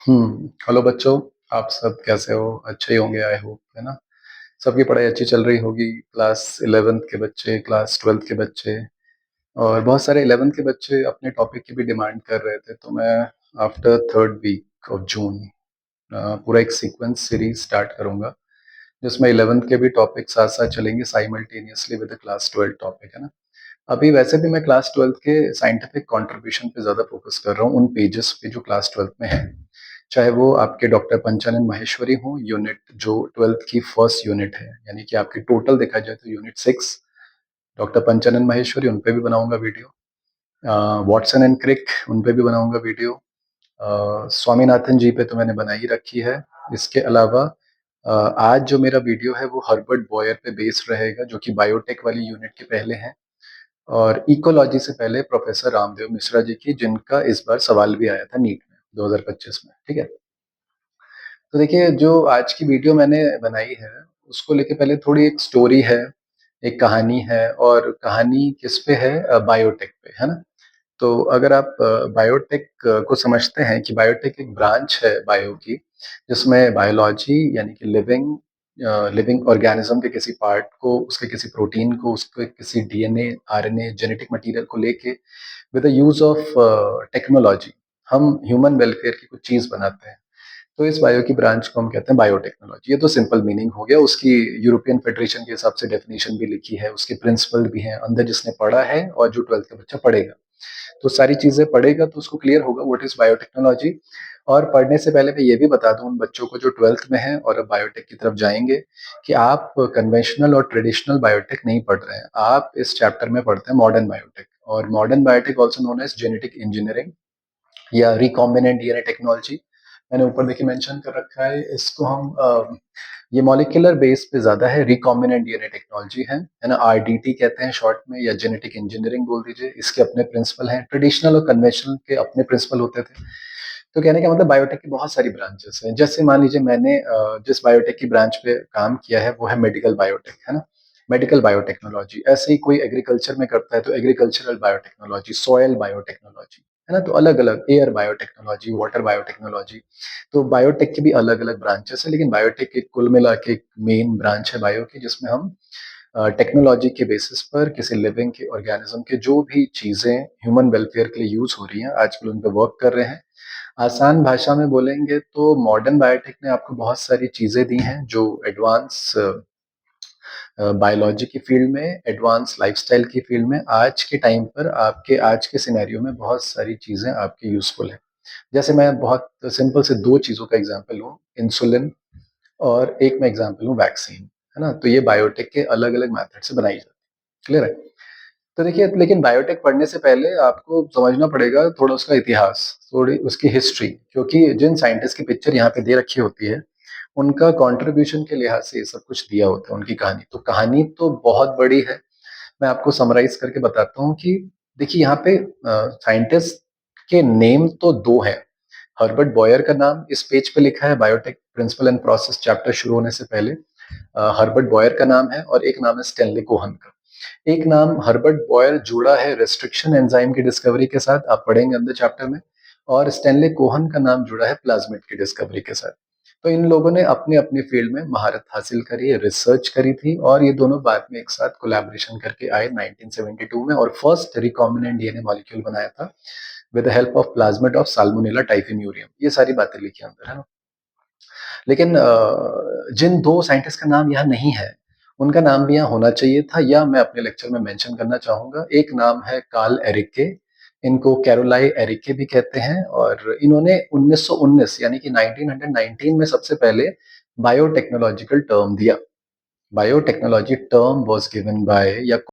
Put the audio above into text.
Hello बच्चों, आप सब कैसे हो? अच्छे ही होंगे आई होप, है ना? सबकी पढ़ाई अच्छी चल रही होगी। क्लास 11th के बच्चे, क्लास 12th के बच्चे और बहुत सारे 11th के बच्चे अपने टॉपिक की भी डिमांड कर रहे थे, तो मैं after 3rd week of June पूरा एक सीक्वेंस सीरीज स्टार्ट करूंगा, जिसमें 11th के भी टॉपिक साथ साथ चलेंगे simultaneously with the class 12 topic, है ना? अभी वैसे भी मैं क्लास 12th के साइंटिफिक कंट्रीब्यूशन पे ज़्यादा फोकस कर रहा हूँ, उन पेजेस पे जो क्लास 12th में है, चाहे वो आपके डॉक्टर पंचानन माहेश्वरी हो, यूनिट जो 12th की फर्स्ट यूनिट है, यानी कि आपकी टोटल देखा जाए तो यूनिट 6, डॉक्टर पंचानन माहेश्वरी, उन पे भी बनाऊंगा वीडियो। वॉटसन एंड क्रिक, उन पे भी बनाऊंगा वीडियो। स्वामीनाथन जी पे तो मैंने बना ही रखी है। इसके अलावा आज जो मेरा वीडियो है वो हर्बर्ट बॉयर पे बेस्ड रहेगा, जो कि बायोटेक वाली यूनिट के पहले हैं, और इकोलॉजी से पहले प्रोफेसर रामदेव मिश्रा जी की, जिनका इस बार सवाल भी आया था नीट में 2025 में। ठीक है, तो देखिए जो आज की वीडियो मैंने बनाई है उसको लेके पहले थोड़ी एक स्टोरी है, एक कहानी है, और कहानी किस पे है? बायोटेक पे, है ना? तो अगर आप बायोटेक को समझते हैं कि बायोटेक एक ब्रांच है बायो की, जिसमें बायोलॉजी यानी कि लिविंग ऑर्गेनिज्म के किसी पार्ट को, उसके किसी प्रोटीन को, उसके किसी डीएनए आरएनए जेनेटिक मटेरियल को लेके with the use of technology हम ह्यूमन वेलफेयर की कुछ चीज बनाते हैं। तो इस बायो की ब्रांच को हम कहते हैं बायोटेक्नोलॉजी। ये तो सिंपल मीनिंग हो गया। उसकी यूरोपियन फेडरेशन के हिसाब से डेफिनेशन भी लिखी है, उसके प्रिंसिपल भी हैं, अंदर जिसने पढ़ा है और जो 12th का बच्चा पढ़ेगा तो सारी चीजें पढ़ेगा तो उसको क्लियर होगा व्हाट इज बायोटेक्नोलॉजी। और पढ़ने से पहले मैं ये भी बता दूं उन बच्चों को जो 12th में है और अब बायोटेक की तरफ जाएंगे, कि आप कन्वेंशनल और ट्रेडिशनल बायोटेक नहीं पढ़ रहे हैं, आप इस चैप्टर में पढ़ते हैं मॉडर्न बायोटेक। और modern biotech also known as genetic engineering या रिकॉम्बिनेंट डीएनए टेक्नोलॉजी। मैंने ऊपर देखिए मेंशन कर रखा है इसको। हम ये मॉलिक्यूलर बेस पे ज्यादा है, रिकॉम्बिनेंट डीएनए टेक्नोलॉजी है ना? आरडीटी कहते हैं शॉर्ट में, या जेनेटिक इंजीनियरिंग बोल दीजिए। इसके अपने प्रिंसिपल हैं, ट्रेडिशनल और कन्वेंशनल के अपने प्रिंसिपल होते थे। तो कहने का मतलब बायोटेक की बहुत सारी ब्रांचेस हैं। जैसे मान लीजिए मैंने जिस बायोटेक की ब्रांच पे काम किया है वो है मेडिकल बायोटेक, है ना? Medical biotechnology. ऐसे ही कोई एग्रीकल्चर में करता है तो एग्रीकल्चरल बायोटेक्नोलॉजी, सॉयल बायोटेक्नोलॉजी, है ना? तो अलग अलग एयर बायोटेक्नोलॉजी, वाटर बायोटेक्नोलॉजी। तो बायोटेक की भी अलग अलग ब्रांचेस है, लेकिन बायोटेक एक कुल मिला के एक मेन ब्रांच है बायो की, जिसमें हम टेक्नोलॉजी के बेसिस पर किसी लिविंग के ऑर्गेनिज्म के जो भी चीजें ह्यूमन वेलफेयर के लिए यूज हो रही हैं आजकल उन पर वर्क कर रहे हैं। आसान भाषा में बोलेंगे तो मॉडर्न बायोटेक ने आपको बहुत सारी चीजें दी हैं जो एडवांस बायोलॉजी की फील्ड में, एडवांस लाइफस्टाइल की फील्ड में आज के टाइम पर, आपके आज के सिनेरियो में बहुत सारी चीजें आपकी यूजफुल है। जैसे मैं बहुत सिंपल से दो चीजों का एग्जांपल लूं, इंसुलिन, और एक मैं एग्जांपल लूं वैक्सीन, है ना? तो ये बायोटेक के अलग अलग मेथड से बनाई जाती है। क्लियर है? तो देखिए, लेकिन बायोटेक पढ़ने से पहले आपको समझना पड़ेगा थोड़ा उसका इतिहास, थोड़ी उसकी हिस्ट्री, क्योंकि जिन साइंटिस्ट की पिक्चर यहाँ पे दे रखी होती है उनका कंट्रीब्यूशन के लिहाज से ये सब कुछ दिया होता है, उनकी कहानी। तो कहानी तो बहुत बड़ी है। मैं आपको समराइज करके बताता हूँ कि देखिए यहाँ पे साइंटिस्ट के नेम तो दो हैं। हर्बर्ट बॉयर का नाम इस पेज पे लिखा है biotech principle and process chapter शुरू होने से पहले। हर्बर्ट बॉयर का नाम है, और एक नाम है स्टेनली कोहन का। एक नाम हर्बर्ट बॉयर जुड़ा है रेस्ट्रिक्शन एंजाइम की डिस्कवरी के साथ, आप पढ़ेंगे अंदर चैप्टर में। और स्टेनली कोहन का नाम जुड़ा है प्लाज्मिड की डिस्कवरी के साथ। तो इन लोगों ने अपने अपने फील्ड में महारत हासिल करी है, रिसर्च करी थी, और ये दोनों बाद में एक साथ कोलैबोरेशन करके आए 1972 में, और फर्स्ट रिकॉम्बिनेंट डीएनए मॉलिक्यूल बनाया था with the help of plasmid of salmonella typhimurium. ये सारी बातें लिखी अंदर, है ना? लेकिन जिन दो साइंटिस्ट का नाम यहाँ नहीं है, उनका नाम भी यहाँ होना चाहिए था, या मैं अपने लेक्चर में मेंशन करना चाहूंगा। एक नाम है कार्ल एरिके, इनको कैरोलाई एरिके भी कहते हैं, और इन्होंने 1919 यानी कि 1919 में सबसे पहले बायोटेक्नोलॉजिकल टर्म दिया। Biotechnology term was given by, या